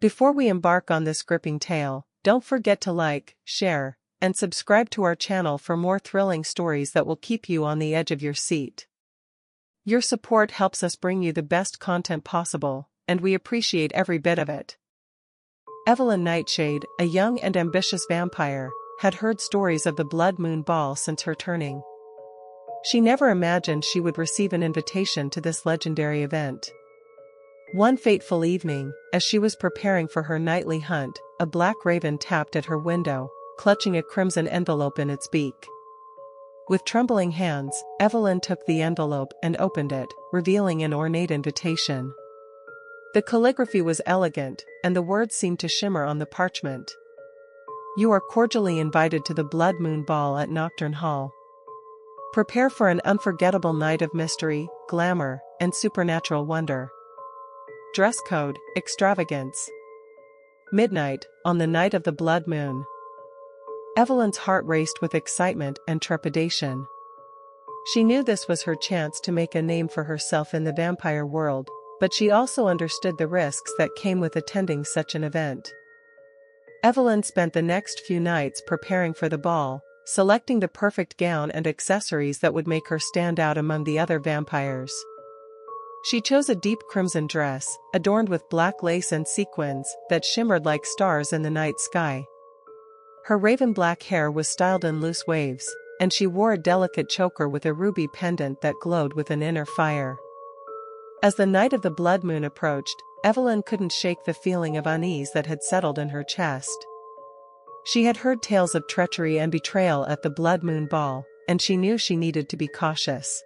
Before we embark on this gripping tale, don't forget to like, share, and subscribe to our channel for more thrilling stories that will keep you on the edge of your seat. Your support helps us bring you the best content possible, and we appreciate every bit of it. Evelyn Nightshade, a young and ambitious vampire, had heard stories of the Blood Moon Ball since her turning. She never imagined she would receive an invitation to this legendary event. One fateful evening, as she was preparing for her nightly hunt, a black raven tapped at her window, clutching a crimson envelope in its beak. With trembling hands, Evelyn took the envelope and opened it, revealing an ornate invitation. The calligraphy was elegant, and the words seemed to shimmer on the parchment. "You are cordially invited to the Blood Moon Ball at Nocturne Hall. Prepare for an unforgettable night of mystery, glamour, and supernatural wonder. Dress code, extravagance. Midnight, on the night of the blood moon." Evelyn's heart raced with excitement and trepidation. She knew this was her chance to make a name for herself in the vampire world, but she also understood the risks that came with attending such an event. Evelyn spent the next few nights preparing for the ball, selecting the perfect gown and accessories that would make her stand out among the other vampires. She chose a deep crimson dress, adorned with black lace and sequins that shimmered like stars in the night sky. Her raven black hair was styled in loose waves, and she wore a delicate choker with a ruby pendant that glowed with an inner fire. As the night of the blood moon approached, Evelyn couldn't shake the feeling of unease that had settled in her chest. She had heard tales of treachery and betrayal at the blood moon ball, and she knew she needed to be cautious.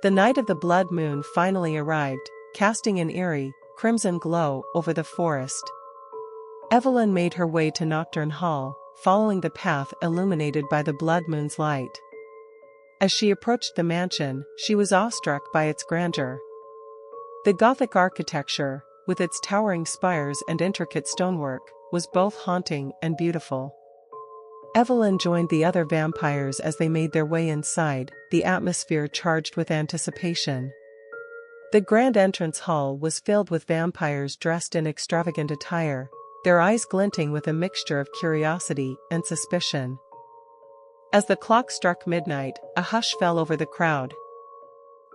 The night of the blood moon finally arrived, casting an eerie, crimson glow over the forest. Evelyn made her way to Nocturne Hall, following the path illuminated by the blood moon's light. As she approached the mansion, she was awestruck by its grandeur. The Gothic architecture, with its towering spires and intricate stonework, was both haunting and beautiful. Evelyn joined the other vampires as they made their way inside, the atmosphere charged with anticipation. The grand entrance hall was filled with vampires dressed in extravagant attire, their eyes glinting with a mixture of curiosity and suspicion. As the clock struck midnight, a hush fell over the crowd.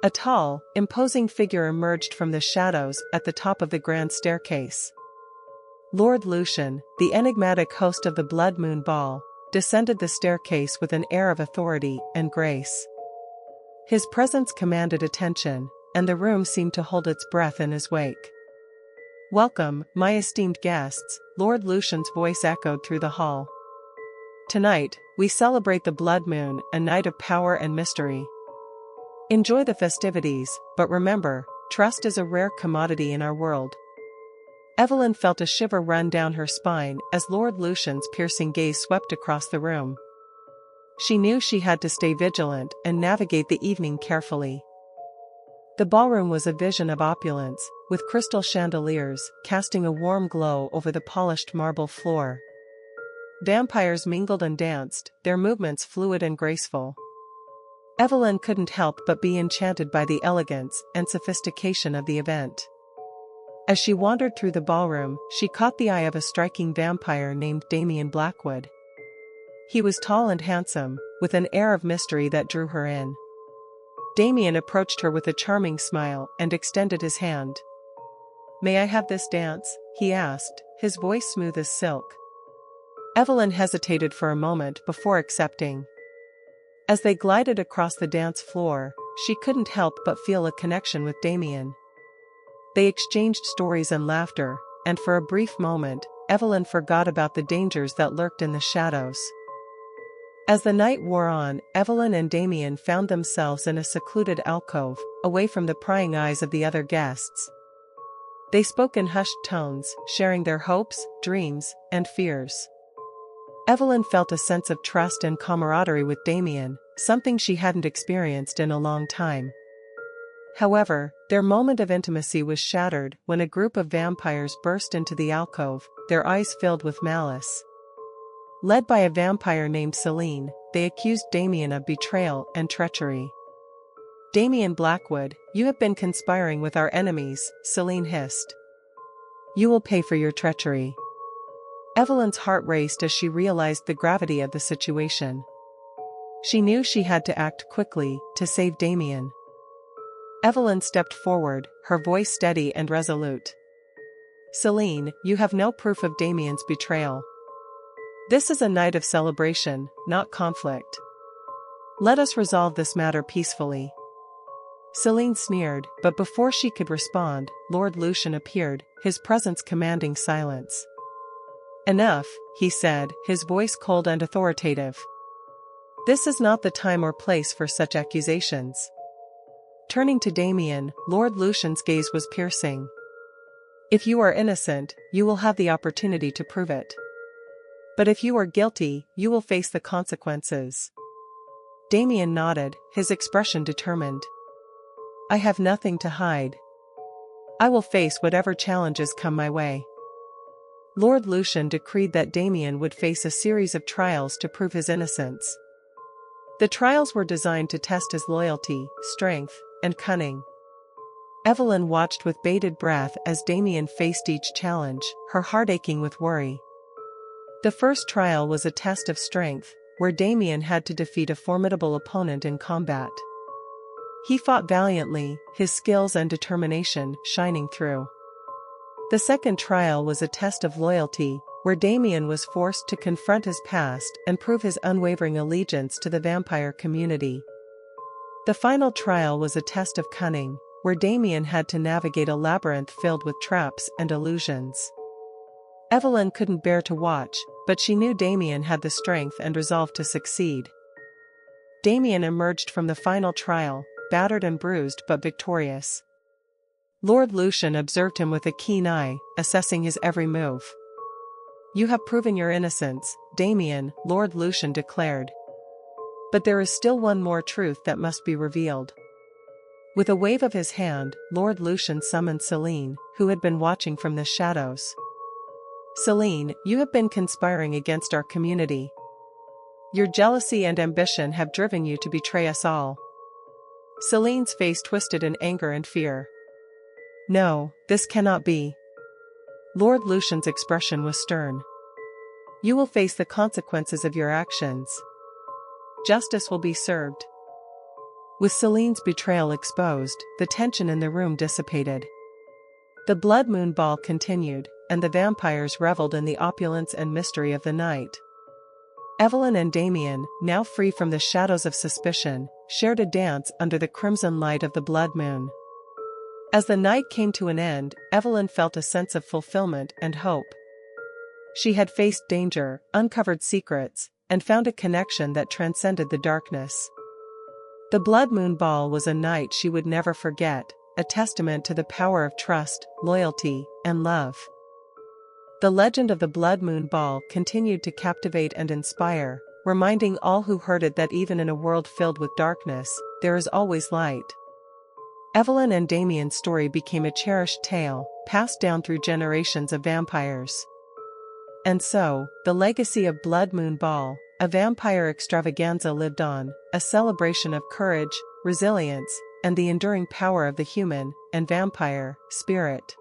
A tall, imposing figure emerged from the shadows at the top of the grand staircase. Lord Lucian, the enigmatic host of the Blood Moon Ball, descended the staircase with an air of authority and grace. His presence commanded attention, and the room seemed to hold its breath in his wake. "Welcome, my esteemed guests," Lord Lucian's voice echoed through the hall. "Tonight, we celebrate the blood moon, a night of power and mystery. Enjoy the festivities, but remember, trust is a rare commodity in our world." Evelyn felt a shiver run down her spine as Lord Lucian's piercing gaze swept across the room. She knew she had to stay vigilant and navigate the evening carefully. The ballroom was a vision of opulence, with crystal chandeliers casting a warm glow over the polished marble floor. Vampires mingled and danced, their movements fluid and graceful. Evelyn couldn't help but be enchanted by the elegance and sophistication of the event. As she wandered through the ballroom, she caught the eye of a striking vampire named Damien Blackwood. He was tall and handsome, with an air of mystery that drew her in. Damien approached her with a charming smile and extended his hand. "May I have this dance?" he asked, his voice smooth as silk. Evelyn hesitated for a moment before accepting. As they glided across the dance floor, she couldn't help but feel a connection with Damien. They exchanged stories and laughter, and for a brief moment, Evelyn forgot about the dangers that lurked in the shadows. As the night wore on, Evelyn and Damien found themselves in a secluded alcove, away from the prying eyes of the other guests. They spoke in hushed tones, sharing their hopes, dreams, and fears. Evelyn felt a sense of trust and camaraderie with Damien, something she hadn't experienced in a long time. However, their moment of intimacy was shattered when a group of vampires burst into the alcove, their eyes filled with malice. Led by a vampire named Celine, they accused Damien of betrayal and treachery. "Damien Blackwood, you have been conspiring with our enemies," Celine hissed. You will pay for your treachery. Evelyn's heart raced as she realized the gravity of the situation. She knew she had to act quickly to save Damien. Evelyn stepped forward, her voice steady and resolute. Celine, you have no proof of Damien's betrayal. This is a night of celebration, not conflict. Let us resolve this matter peacefully. Celine sneered, but before she could respond, Lord Lucian appeared, his presence commanding silence. Enough, he said, his voice cold and authoritative. This is not the time or place for such accusations. Turning to Damien, Lord Lucian's gaze was piercing. If you are innocent, you will have the opportunity to prove it. But if you are guilty, you will face the consequences. Damien nodded, his expression determined. I have nothing to hide. I will face whatever challenges come my way. Lord Lucian decreed that Damien would face a series of trials to prove his innocence. The trials were designed to test his loyalty, strength, and cunning. Evelyn watched with bated breath as Damien faced each challenge, her heart aching with worry. The first trial was a test of strength, where Damien had to defeat a formidable opponent in combat. He fought valiantly, his skills and determination shining through. The second trial was a test of loyalty, where Damien was forced to confront his past and prove his unwavering allegiance to the vampire community. The final trial was a test of cunning, where Damien had to navigate a labyrinth filled with traps and illusions. Evelyn couldn't bear to watch, but she knew Damien had the strength and resolve to succeed. Damien emerged from the final trial, battered and bruised but victorious. Lord Lucian observed him with a keen eye, assessing his every move. You have proven your innocence, Damien, Lord Lucian declared. But there is still one more truth that must be revealed. With a wave of his hand, Lord Lucian summoned Celine, who had been watching from the shadows. Celine, you have been conspiring against our community. Your jealousy and ambition have driven you to betray us all. Celine's face twisted in anger and fear. No, this cannot be. Lord Lucian's expression was stern. You will face the consequences of your actions. Justice will be served. With Celine's betrayal exposed, the tension in the room dissipated. The blood moon ball continued, and the vampires reveled in the opulence and mystery of the night. Evelyn and Damien, now free from the shadows of suspicion, shared a dance under the crimson light of the blood moon. As the night came to an end, Evelyn felt a sense of fulfillment and hope. She had faced danger, uncovered secrets, and found a connection that transcended the darkness. The blood moon ball was a night she would never forget, a testament to the power of trust, loyalty, and love. The legend of the blood moon ball continued to captivate and inspire, reminding all who heard it that even in a world filled with darkness, there is always light. Evelyn and Damien's story became a cherished tale, passed down through generations of vampires. And so, the legacy of Blood Moon Ball, a vampire extravaganza lived on, a celebration of courage, resilience, and the enduring power of the human and vampire spirit.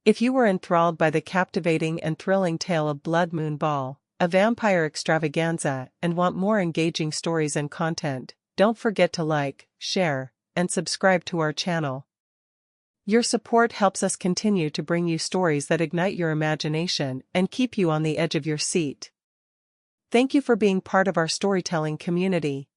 If you were enthralled by the captivating and thrilling tale of Blood Moon Ball, a vampire extravaganza, and want more engaging stories and content, don't forget to like, share, and subscribe to our channel. Your support helps us continue to bring you stories that ignite your imagination and keep you on the edge of your seat. Thank you for being part of our storytelling community.